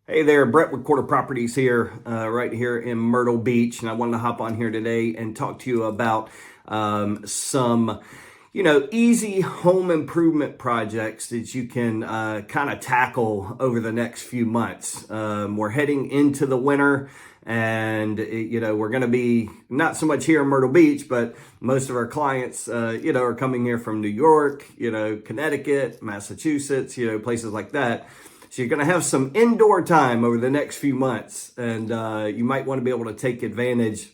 Hey there, Brett with Quarter Properties here, right here in Myrtle Beach, and I wanted to hop on here today and talk to you about some, easy home improvement projects that you can kind of tackle over the next few months. We're heading into the winter, and we're going to be not so much here in Myrtle Beach, but most of our clients, are coming here from New York, Connecticut, Massachusetts, places like that. So you're going to have some indoor time over the next few months, and you might want to be able to take advantage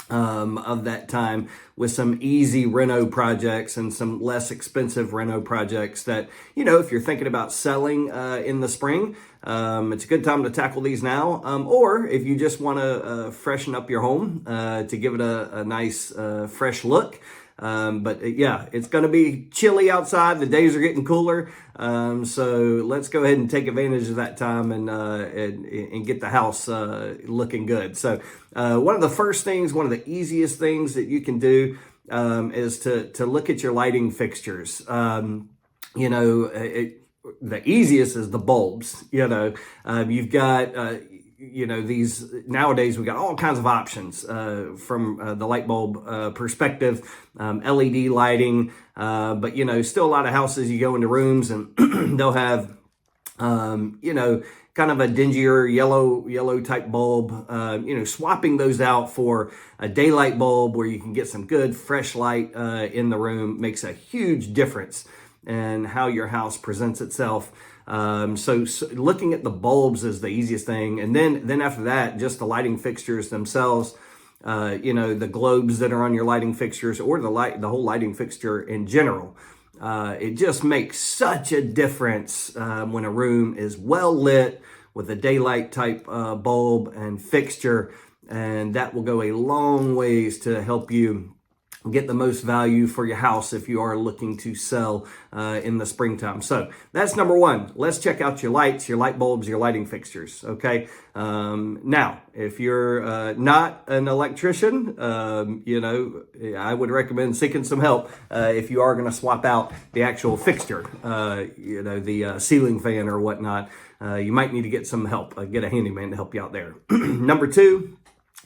of that time with some easy reno projects and some less expensive reno projects that, if you're thinking about selling in the spring, it's a good time to tackle these now. Or if you just want to freshen up your home to give it a nice fresh look. But it's going to be chilly outside. The days are getting cooler. So let's go ahead and take advantage of that time and get the house looking good. So one of the easiest things that you can do is to look at your lighting fixtures. The easiest is the bulbs. You've got these nowadays we got all kinds of options from the light bulb perspective, LED lighting, but still a lot of houses you go into rooms and they'll have kind of a dingier yellow type bulb. Swapping those out for a daylight bulb where you can get some good fresh light in the room makes a huge difference in how your house presents itself. So looking at the bulbs is the easiest thing. And then after that, just the lighting fixtures themselves, the globes that are on your lighting fixtures or the whole lighting fixture in general. It just makes such a difference when a room is well lit with a daylight type bulb and fixture. And that will go a long ways to help you get the most value for your house if you are looking to sell in the springtime. So that's number one. Let's check out your lights, your light bulbs, your lighting fixtures. Okay. Now, if you're not an electrician, I would recommend seeking some help if you are going to swap out the actual fixture, the ceiling fan or whatnot. You might need to get some help, get a handyman to help you out there. Number two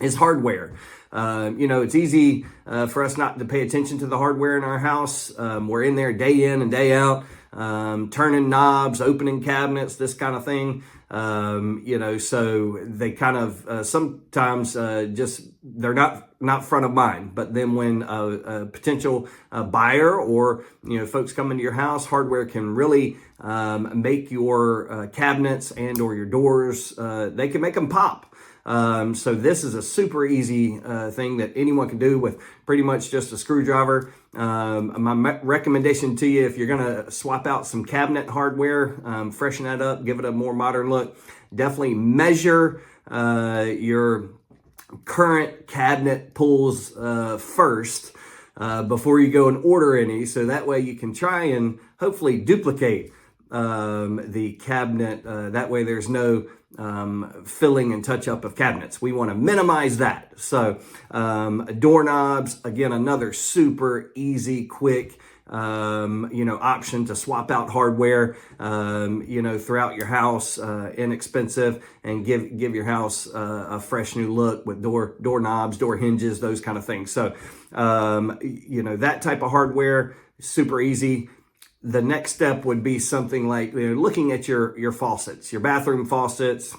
is hardware. It's easy for us not to pay attention to the hardware in our house. We're in there day in and day out, turning knobs, opening cabinets, this kind of thing. So they kind of sometimes they're not front of mind. But then when a potential buyer or folks come into your house, hardware can really make your cabinets and or your doors. They can make them pop. So this is a super easy thing that anyone can do with pretty much just a screwdriver. My recommendation to you, if you're going to swap out some cabinet hardware, freshen that up, give it a more modern look, definitely measure your current cabinet pulls first before you go and order any. So that way you can try and hopefully duplicate the cabinet. That way there's no filling and touch up of cabinets. We want to minimize that. So doorknobs, again, another super easy, quick option to swap out hardware throughout your house, inexpensive, and give your house a fresh new look with doorknobs, door hinges, those kind of things. So that type of hardware, super easy. The next step would be something like looking at your faucets, your bathroom faucets,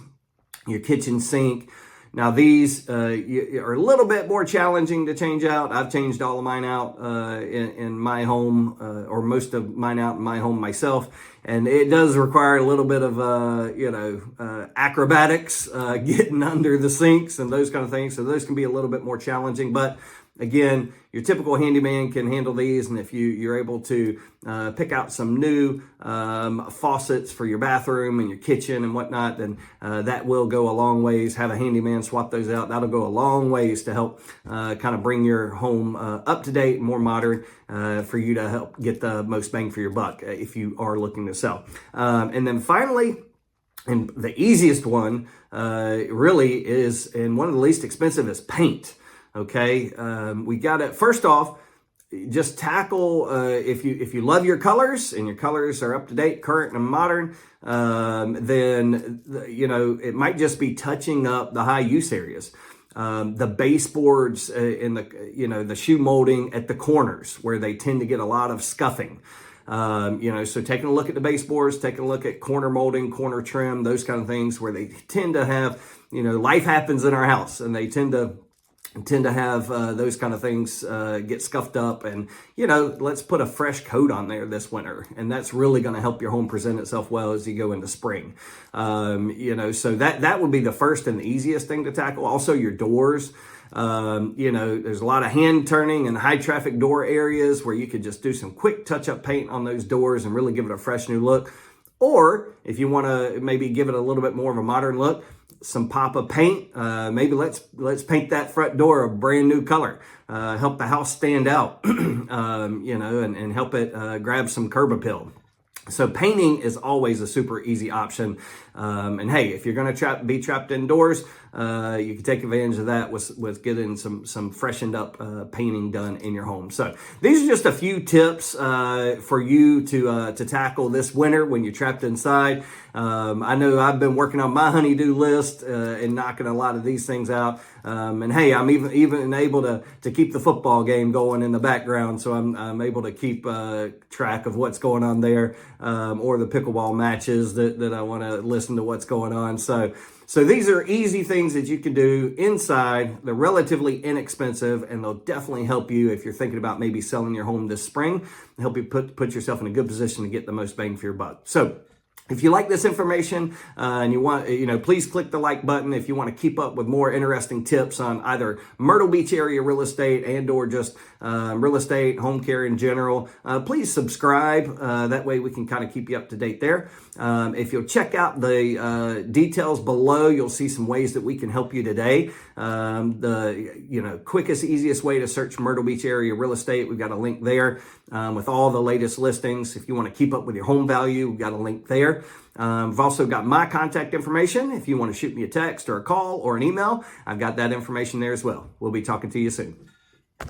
your kitchen sink. Now these are a little bit more challenging to change out. I've changed all of mine out in my home, or most of mine out in my home myself, and it does require a little bit of acrobatics getting under the sinks and those kind of things. So those can be a little bit more challenging, but again, your typical handyman can handle these, and if you're able to pick out some new faucets for your bathroom and your kitchen and whatnot, then that will go a long ways. Have a handyman swap those out. That'll go a long ways to help kind of bring your home up to date, more modern, for you to help get the most bang for your buck if you are looking to sell. And then finally, and the easiest one really is, and one of the least expensive, is paint. Okay, we got it. First off, just tackle if you love your colors and your colors are up to date, current, and modern. Then it might just be touching up the high use areas. The baseboards in the shoe molding at the corners where they tend to get a lot of scuffing. So taking a look at the baseboards, taking a look at corner molding, corner trim, those kind of things where they tend to have, life happens in our house and they tend to have those kind of things get scuffed up, and let's put a fresh coat on there this winter, and that's really going to help your home present itself well as you go into spring. So that would be the first and the easiest thing to tackle. Also your doors. There's a lot of hand turning and high traffic door areas where you could just do some quick touch up paint on those doors and really give it a fresh new look. Or if you want to maybe give it a little bit more of a modern look, some pop-up paint. Maybe let's paint that front door a brand new color. Help the house stand out, and help it grab some curb appeal. So painting is always a super easy option. And hey, if you're going to be trapped indoors, you can take advantage of that with getting some freshened up painting done in your home. So these are just a few tips for you to tackle this winter when you're trapped inside. I know I've been working on my honey-do list and knocking a lot of these things out. And hey, I'm even able to keep the football game going in the background, so I'm able to keep track of what's going on there, or the pickleball matches that I want to listen to what's going on. So these are easy things that you can do inside. They're relatively inexpensive, and they'll definitely help you if you're thinking about maybe selling your home this spring. Help you put yourself in a good position to get the most bang for your buck. So if you like this information and you want, please click the like button. If you want to keep up with more interesting tips on either Myrtle Beach area real estate and or just real estate, home care in general, please subscribe. That way we can kind of keep you up to date there. If you'll check out the details below, you'll see some ways that we can help you today. The quickest, easiest way to search Myrtle Beach area real estate, we've got a link there with all the latest listings. If you want to keep up with your home value, we've got a link there. I've also got my contact information. If you want to shoot me a text or a call or an email, I've got that information there as well. We'll be talking to you soon.